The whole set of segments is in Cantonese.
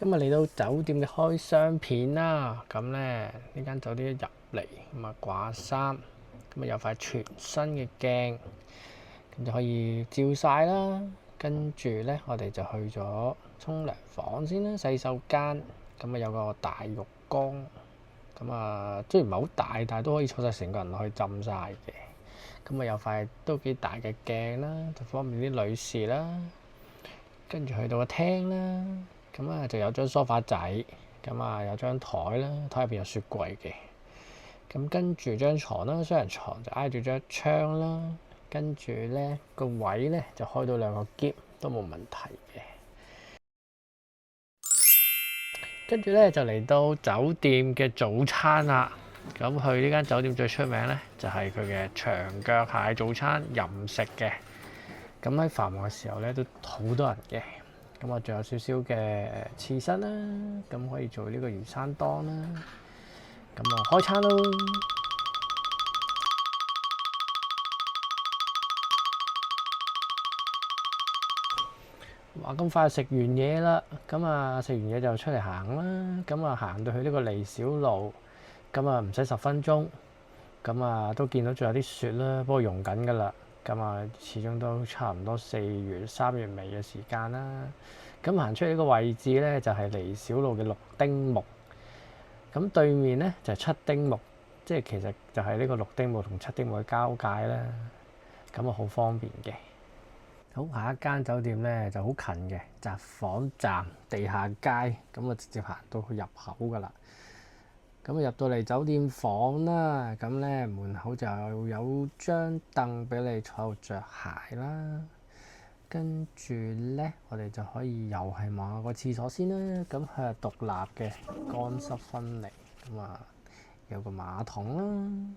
今日嚟到酒店嘅開箱片啦，咁咧呢間酒店一入嚟咁啊掛衫，咁啊有塊全新嘅鏡，咁就可以照晒啦。跟住咧，我哋就去咗沖涼房先啦，洗手間，咁啊有個大浴缸，咁啊雖然唔係好大，但係都可以坐晒成個人落去浸晒嘅。咁啊有塊都幾大嘅鏡啦，就方便啲女士啦。跟住去到個廳啦。咁啊，就有張梳化仔，咁啊有張台啦，台入邊有雪櫃嘅。咁跟住張床啦，雙人床就挨住張窗啦。跟住咧個位咧就開到兩個篋，都冇問題嘅。跟住咧就嚟到酒店嘅早餐啦。咁去呢間酒店最出名咧就係佢嘅長腳蟹早餐任食嘅。咁喺繁忙嘅時候咧都好多人嘅。咁啊，仲有少少嘅刺身啦，咁可以做呢個魚生當啦。咁啊，開餐咯！話咁快食完嘢啦，咁啊食完嘢就出嚟行啦。咁啊行到去呢個利小路，咁啊唔使10分鐘，咁啊都見到仲有啲雪啦，不過融緊㗎啦。咁啊，始終都差唔多4月、3月尾嘅時間啦。咁行出嚟呢個位置咧，就係利小路嘅6丁目。咁對面咧就係7丁目，即係其實就係呢個6丁目同7丁目嘅交界啦。咁啊，好方便嘅。好，下一間酒店咧就好近嘅，札幌站地下街，咁啊直接行到去入口㗎啦。咁入到嚟酒店房啦，咁咧門口就有張凳俾你坐度着鞋啦。跟住咧，我哋就可以又係望下個廁所先啦。咁佢係獨立嘅，乾濕分離。咁啊，有個馬桶啦。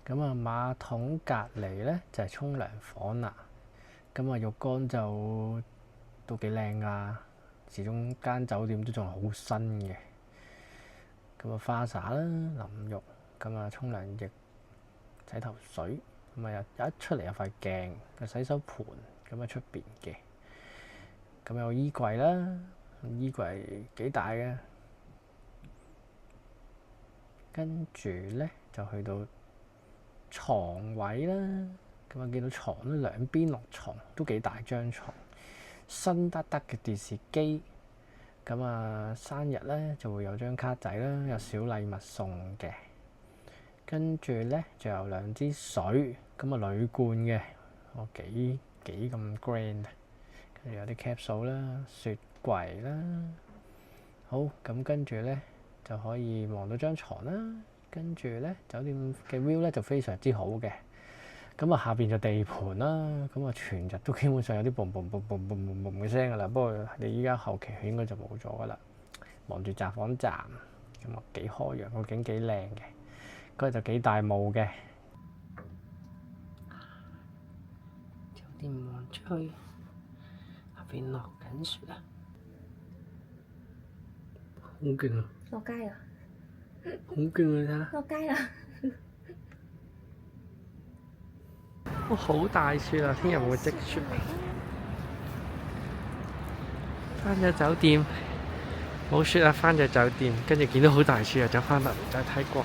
咁啊，馬桶隔離咧就係沖涼房啦。咁啊，浴缸就都幾靚㗎。始終間酒店都仲係好新嘅。咁啊，花灑啦，淋浴，咁啊，沖涼液、洗頭水，咁啊一出嚟有塊鏡，個洗手盤，咁啊出邊嘅。咁有衣櫃啦，衣櫃幾大嘅。跟住咧就去到床位啦，咁啊見到床咧兩邊落床都幾大張床。新得得嘅電視機，咁啊生日咧就會有張卡仔啦，有小禮物送嘅。跟住咧就有2支水，咁啊鋁罐嘅，我幾咁 grand 啊！跟住有啲 capsule 啦，雪櫃啦。好，咁跟住咧就可以望到張床啦。跟住咧酒店嘅 view 咧就非常之好嘅。咁啊，下邊就地盤啦，咁啊全日都基本上有啲嘣嘣嘣嘣嘣嘣嘣嘅聲噶啦。不過你依家後期應該就冇咗噶啦。望住札幌站，咁啊幾開揚，個景幾靚嘅。嗰日就幾大霧嘅。酒店望出去，下邊落緊雪啊！好勁啊！落街啦！好勁啊！睇下。落街啦！哇！好大雪啊！聽日會唔會積雪啊？翻咗酒店，冇雪啊！翻咗酒店，跟住見到好大雪啊，走翻嚟再睇過。